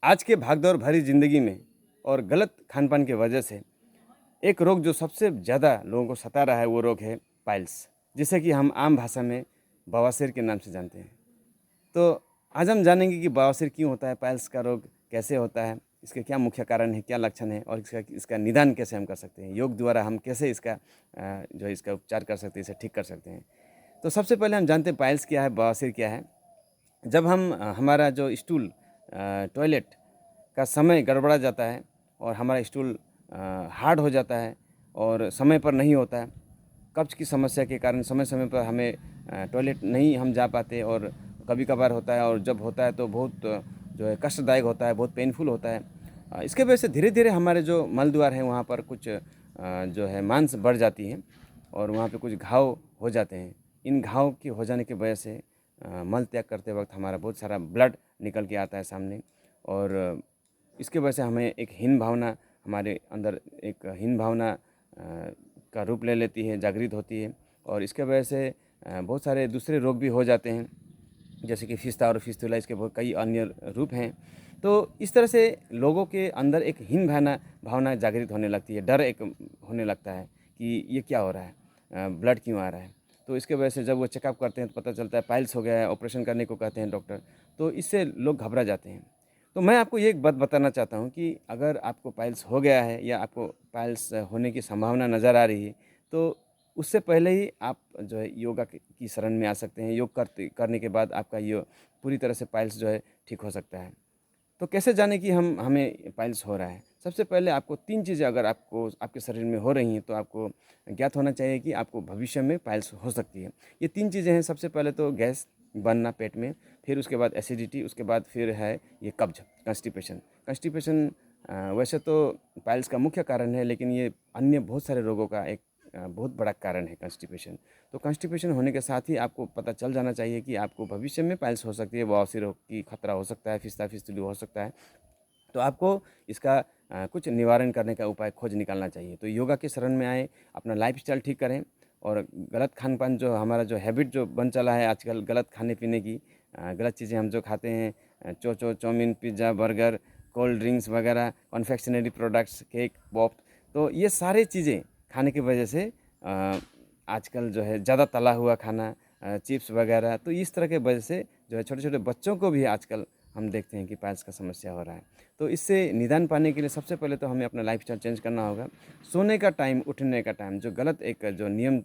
आज के भागदौड़ भरी ज़िंदगी में और गलत खान-पान की वजह से एक रोग जो सबसे ज़्यादा लोगों को सता रहा है वो रोग है पाइल्स, जिसे कि हम आम भाषा में बवासीर के नाम से जानते हैं। तो आज हम जानेंगे कि बवासीर क्यों होता है, पाइल्स का रोग कैसे होता है, इसके क्या मुख्य कारण है, क्या लक्षण है और इसका इसका निदान कैसे हम कर सकते हैं। योग द्वारा हम कैसे इसका जो है इसका उपचार कर सकते हैं, इसे ठीक कर सकते हैं। तो सबसे पहले हम जानते हैं पाइल्स क्या है, बवासीर क्या है। जब हम हमारा जो स्टूल टॉयलेट का समय गड़बड़ा जाता है और हमारा स्टूल हार्ड हो जाता है और समय पर नहीं होता है, कब्ज़ की समस्या के कारण समय-समय पर हमें टॉयलेट नहीं हम जा पाते और कभी-कभार होता है और जब होता है तो बहुत जो है कष्टदायक होता है, बहुत पेनफुल होता है। इसके वजह से धीरे-धीरे हमारे जो मल द्वार है वहाँ पर कुछ जो है मांस बढ़ जाती है और वहाँ पे कुछ घाव हो जाते हैं। इन घाव के हो जाने की वजह से मल त्याग करते वक़्त हमारा बहुत सारा ब्लड निकल के आता है सामने और इसकी वजह से हमें एक हीन भावना हमारे अंदर एक हीन भावना का रूप ले लेती है, जागृत होती है और इसके वजह से बहुत सारे दूसरे रोग भी हो जाते हैं, जैसे कि फिस्ता और फिस्टुला, इसके बहुत कई अन्य रूप हैं। तो इस तरह से लोगों के अंदर एक हीन भावना भावना जागृत होने लगती है, डर एक होने लगता है कि ये क्या हो रहा है, ब्लड क्यों आ रहा है। तो इसके वजह से जब वो चेकअप करते हैं तो पता चलता है पाइल्स हो गया है, ऑपरेशन करने को कहते हैं डॉक्टर, तो इससे लोग घबरा जाते हैं। तो मैं आपको ये एक बात बताना चाहता हूँ कि अगर आपको पाइल्स हो गया है या आपको पाइल्स होने की संभावना नज़र आ रही है, तो उससे पहले ही आप जो है योगा की शरण में आ सकते हैं। योग करने के बाद आपका ये पूरी तरह से पाइल्स जो है ठीक हो सकता है। तो कैसे जानें कि हमें पाइल्स हो रहा है? सबसे पहले आपको 3 चीज़ें अगर आपको आपके शरीर में हो रही हैं, तो आपको ज्ञात होना चाहिए कि आपको भविष्य में पाइल्स हो सकती है। ये 3 चीज़ें हैं, सबसे पहले तो गैस बनना पेट में, फिर उसके बाद एसिडिटी, उसके बाद फिर है ये कब्ज़, कॉन्स्टिपेशन। कॉन्स्टिपेशन वैसे तो पाइल्स का मुख्य कारण है, लेकिन ये अन्य बहुत सारे रोगों का एक बहुत बड़ा कारण है कॉन्स्टिपेशन। तो कॉन्स्टिपेशन होने के साथ ही आपको पता चल जाना चाहिए कि आपको भविष्य में पाइल्स हो सकती है, बवासीर की खतरा हो सकता है, फिस्ता फिस्तुली हो सकता है। तो आपको इसका कुछ निवारण करने का उपाय खोज निकालना चाहिए। तो योगा के शरण में आएँ, अपना लाइफ़स्टाइल ठीक करें और गलत खान-पान जो हमारा जो हैबिट जो बन चला है आजकल गलत खाने-पीने की, गलत चीज़ें हम जो खाते हैं, chow mein, pizza, burger, cold drinks वगैरह, कन्फेक्शनरी प्रोडक्ट्स, केक, पॉप, तो ये सारी चीज़ें खाने की वजह से आजकल जो है ज़्यादा तला हुआ खाना, चिप्स वगैरह, तो इस तरह के वजह से जो है छोटे-छोटे बच्चों को भी आजकल हम देखते हैं कि पाइल्स का समस्या हो रहा है। तो इससे निदान पाने के लिए सबसे पहले तो हमें अपना लाइफ़स्टाइल चेंज करना होगा। सोने का टाइम, उठने का टाइम, जो गलत एक जो नियम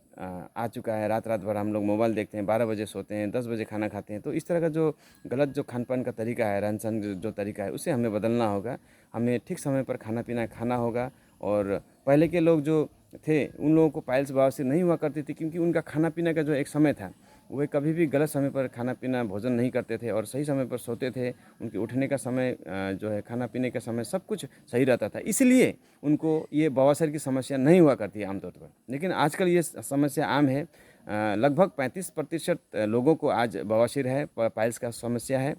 आ चुका है, रात-रात भर हम लोग मोबाइल देखते हैं, 12 बजे सोते हैं, 10 बजे खाना खाते हैं, तो इस तरह का जो गलत जो खान-पान का तरीका है, रहन-सहन जो तरीका है, उसे हमें बदलना होगा। हमें ठीक समय पर खाना-पीना खाना होगा और पहले के लोग जो थे, उन लोगों को पाइल्स बवासीर नहीं हुआ करती थी, क्योंकि उनका खाना-पीना का जो एक समय था, वे कभी भी गलत समय पर खाना-पीना, भोजन नहीं करते थे और सही समय पर सोते थे। उनके उठने का समय जो है खाना-पीने का समय सब कुछ सही रहता था। इसलिए उनको ये बवासीर की समस्या नहीं हुआ करती है आमतौर पर। लेकिन आजकल ये समस्या आम है। लगभग 35% लोगों को आज बवासीर है, पाइल्स का समस्या है।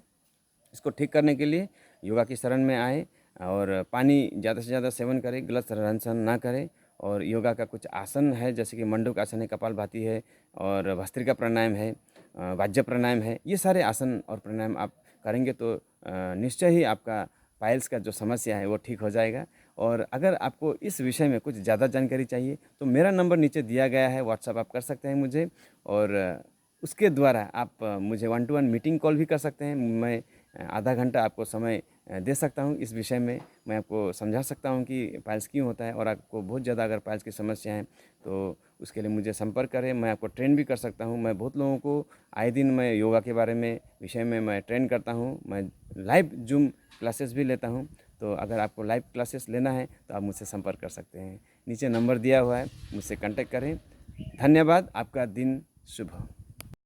इसको ठीक करने के लिए योगा की शरण में आएँ और पानी ज़्यादा से ज़्यादा सेवन करें, गलत रहन-सहन ना करें और योगा का कुछ आसन है, जैसे कि मंडूक आसन है, कपालभाति है और भस्त्रिका प्राणायाम है, वाज्य प्राणायाम है। ये सारे आसन और प्राणायाम आप करेंगे तो निश्चय ही आपका पाइल्स का जो समस्या है वो ठीक हो जाएगा। और अगर आपको इस विषय में कुछ ज़्यादा जानकारी चाहिए तो मेरा नंबर नीचे दिया गया है, व्हाट्सएप आप कर सकते हैं मुझे और उसके द्वारा आप मुझे 1 टू 1 मीटिंग कॉल भी कर सकते हैं। मैं आधा घंटा आपको समय दे सकता हूँ इस विषय में। मैं आपको समझा सकता हूँ कि पाइल्स क्यों होता है और आपको बहुत ज़्यादा अगर पाइल्स की समस्या है तो उसके लिए मुझे संपर्क करें। मैं आपको ट्रेन भी कर सकता हूँ। मैं बहुत लोगों को आए दिन मैं योगा के बारे में विषय में मैं ट्रेन करता हूँ। मैं लाइव ज़ूम क्लासेस भी लेता हूँ। तो अगर आपको लाइव क्लासेस लेना है तो आप मुझसे संपर्क कर सकते हैं। नीचे नंबर दिया हुआ है, मुझसे कॉन्टैक्ट करें। धन्यवाद। आपका दिन शुभ हो।